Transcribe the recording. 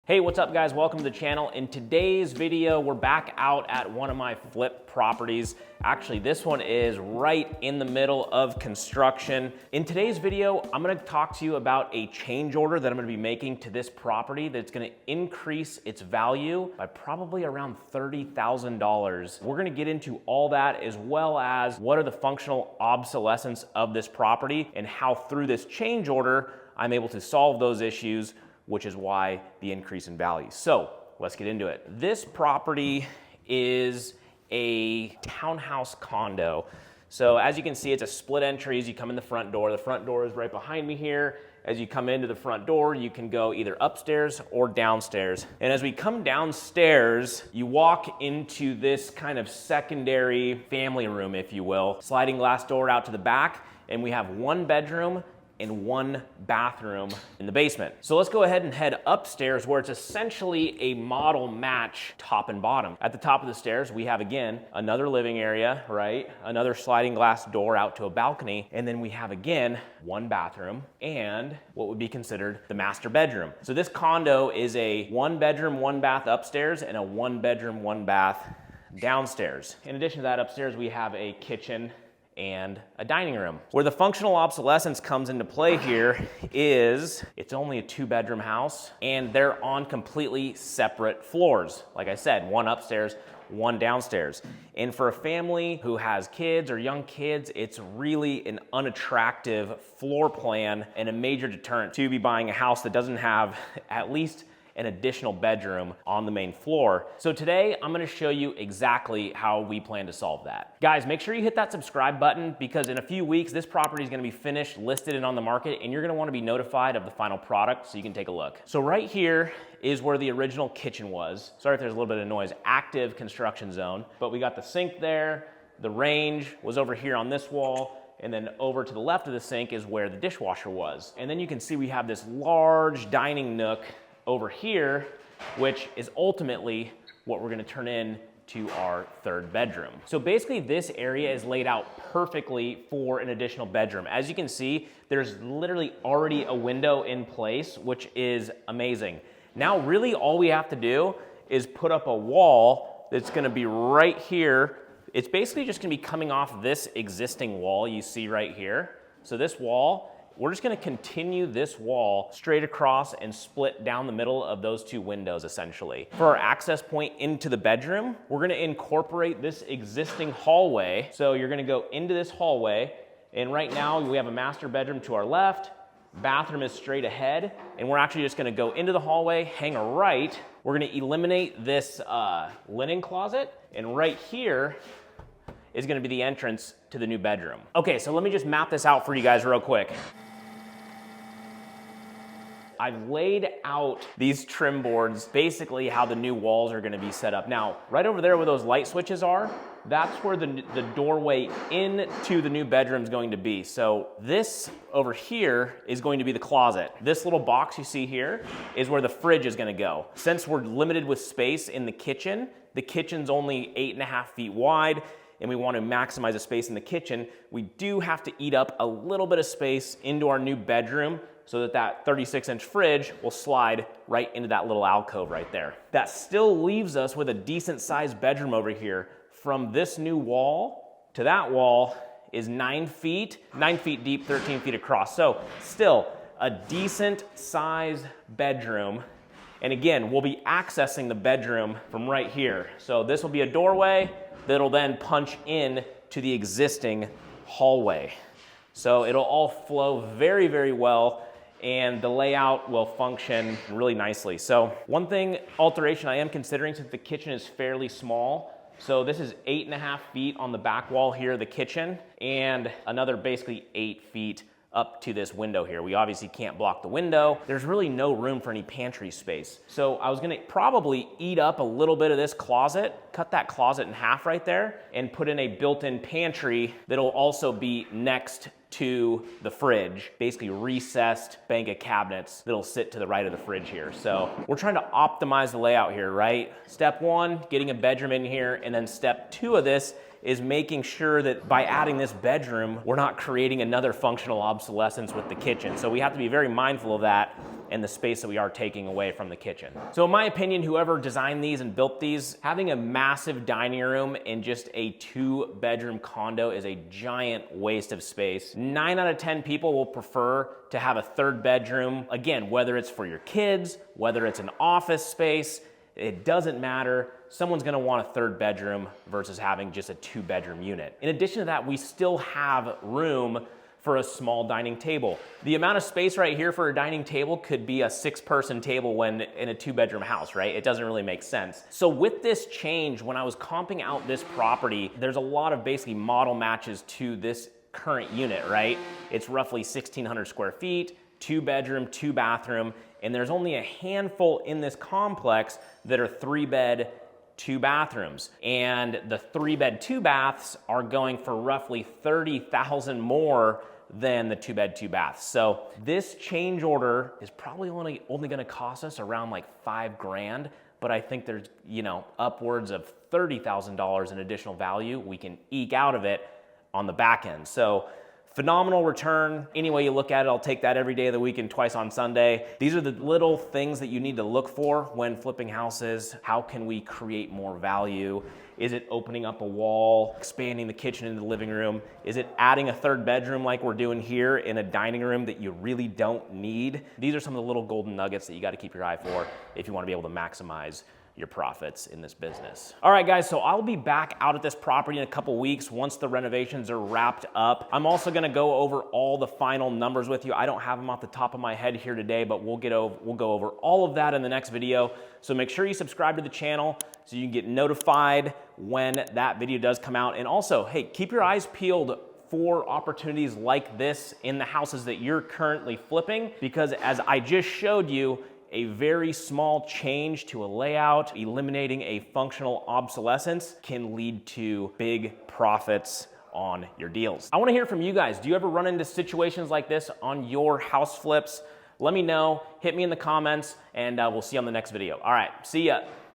Hey, what's up guys? Welcome to the channel. In today's video, we're back out at one of my flip properties. Actually, this one is right in the middle of construction. In today's video, I'm gonna talk to you about a change order that I'm gonna be making to this property that's gonna increase its value by probably around $30,000. We're gonna get into all that, as well as what are the functional obsolescence of this property and how through this change order, I'm able to solve those issues, which is why the increase in value. So let's get into it. This property is a townhouse condo. So as you can see, it's a split entry as you come in the front door. The front door is right behind me here. As you come into the front door, you can go either upstairs or downstairs. And as we come downstairs, you walk into this kind of secondary family room, if you will. Sliding glass door out to the back, and we have one bedroom and one bathroom in the basement. So let's go ahead and head upstairs, where it's essentially a model match top and bottom. At the top of the stairs, we have, again, another living area, right? Another sliding glass door out to a balcony. And then we have, again, one bathroom and what would be considered the master bedroom. So this condo is a one bedroom, one bath upstairs and a one bedroom, one bath downstairs. In addition to that, upstairs we have a kitchen and a dining room. Where the functional obsolescence comes into play here is it's only a two-bedroom house and they're on completely separate floors. Like I said, one upstairs, one downstairs. And for a family who has kids or young kids, it's really an unattractive floor plan and a major deterrent to be buying a house that doesn't have at least an additional bedroom on the main floor. So today, I'm gonna show you exactly how we plan to solve that. Guys, make sure you hit that subscribe button, because in a few weeks, this property is gonna be finished, listed, and on the market, and you're gonna wanna be notified of the final product so you can take a look. So right here is where the original kitchen was. Sorry if there's a little bit of noise, active construction zone, but we got the sink there, the range was over here on this wall, and then over to the left of the sink is where the dishwasher was. And then you can see we have this large dining nook over here, which is ultimately what we're gonna turn into our third bedroom. So basically this area is laid out perfectly for an additional bedroom. As you can see, there's literally already a window in place, which is amazing. Now really all we have to do is put up a wall that's gonna be right here. It's basically just gonna be coming off this existing wall you see right here. So this wall, we're just gonna continue this wall straight across and split down the middle of those two windows, essentially. For our access point into the bedroom, we're gonna incorporate this existing hallway. So you're gonna go into this hallway, and right now we have a master bedroom to our left, bathroom is straight ahead, and we're actually just gonna go into the hallway, hang a right. We're gonna eliminate this linen closet, and right here is gonna be the entrance to the new bedroom. Okay, so let me just map this out for you guys real quick. I've laid out these trim boards, basically how the new walls are gonna be set up. Now, right over there where those light switches are, that's where the doorway into the new bedroom is going to be. So this over here is going to be the closet. This little box you see here is where the fridge is gonna go. Since we're limited with space in the kitchen's only 8.5 feet wide, and we want to maximize the space in the kitchen, we do have to eat up a little bit of space into our new bedroom so that that 36-inch fridge will slide right into that little alcove right there. That still leaves us with a decent sized bedroom over here. From this new wall to that wall is 9 feet deep, 13 feet across. So still a decent sized bedroom. And again, we'll be accessing the bedroom from right here. So this will be a doorway that'll then punch in to the existing hallway. So it'll all flow very, very well, and the layout will function really nicely. So one thing, alteration I am considering, since the kitchen is fairly small, so this is 8.5 feet on the back wall here of the kitchen, and another basically 8 feet up to this window here. We obviously can't block the window. There's really no room for any pantry space. So I was gonna probably eat up a little bit of this closet, cut that closet in half right there, and put in a built-in pantry that'll also be next to the fridge, basically recessed bank of cabinets that'll sit to the right of the fridge here. So we're trying to optimize the layout here, right? Step one, getting a bedroom in here, and then step two of this is making sure that by adding this bedroom, we're not creating another functional obsolescence with the kitchen. So we have to be very mindful of that and the space that we are taking away from the kitchen. So in my opinion, whoever designed these and built these, having a massive dining room in just a 2-bedroom condo is a giant waste of space. 9 out of 10 people will prefer to have a 3rd bedroom. Again, whether it's for your kids, whether it's an office space, it doesn't matter. Someone's gonna want a 3rd bedroom versus having just a 2-bedroom unit. In addition to that, we still have room for a small dining table. The amount of space right here for a dining table could be a 6-person table when in a 2-bedroom house, right? It doesn't really make sense. So with this change, when I was comping out this property, there's a lot of basically model matches to this current unit, right? It's roughly 1,600 square feet, 2-bedroom, 2-bathroom, and there's only a handful in this complex that are 3-bed, 2 bathrooms. And the 3-bed, 2 baths are going for roughly $30,000 more than the 2-bed, 2 baths. So this change order is probably only gonna cost us around like $5 grand, but I think there's, you know, upwards of $30,000 in additional value we can eke out of it on the back end. So phenomenal return. Any way you look at it, I'll take that every day of the week and twice on Sunday. These are the little things that you need to look for when flipping houses. How can we create more value? Is it opening up a wall, expanding the kitchen into the living room? Is it adding a 3rd bedroom like we're doing here in a dining room that you really don't need? These are some of the little golden nuggets that you got to keep your eye for if you want to be able to maximize your profits in this business. All right, guys, so I'll be back out at this property in a couple weeks once the renovations are wrapped up. I'm also gonna go over all the final numbers with you. I don't have them off the top of my head here today, but we'll go over all of that in the next video. So make sure you subscribe to the channel so you can get notified when that video does come out. And also, hey, keep your eyes peeled for opportunities like this in the houses that you're currently flipping, because as I just showed you, a very small change to a layout, eliminating a functional obsolescence, can lead to big profits on your deals. I wanna hear from you guys. Do you ever run into situations like this on your house flips? Let me know, hit me in the comments, and we'll see you on the next video. All right, see ya.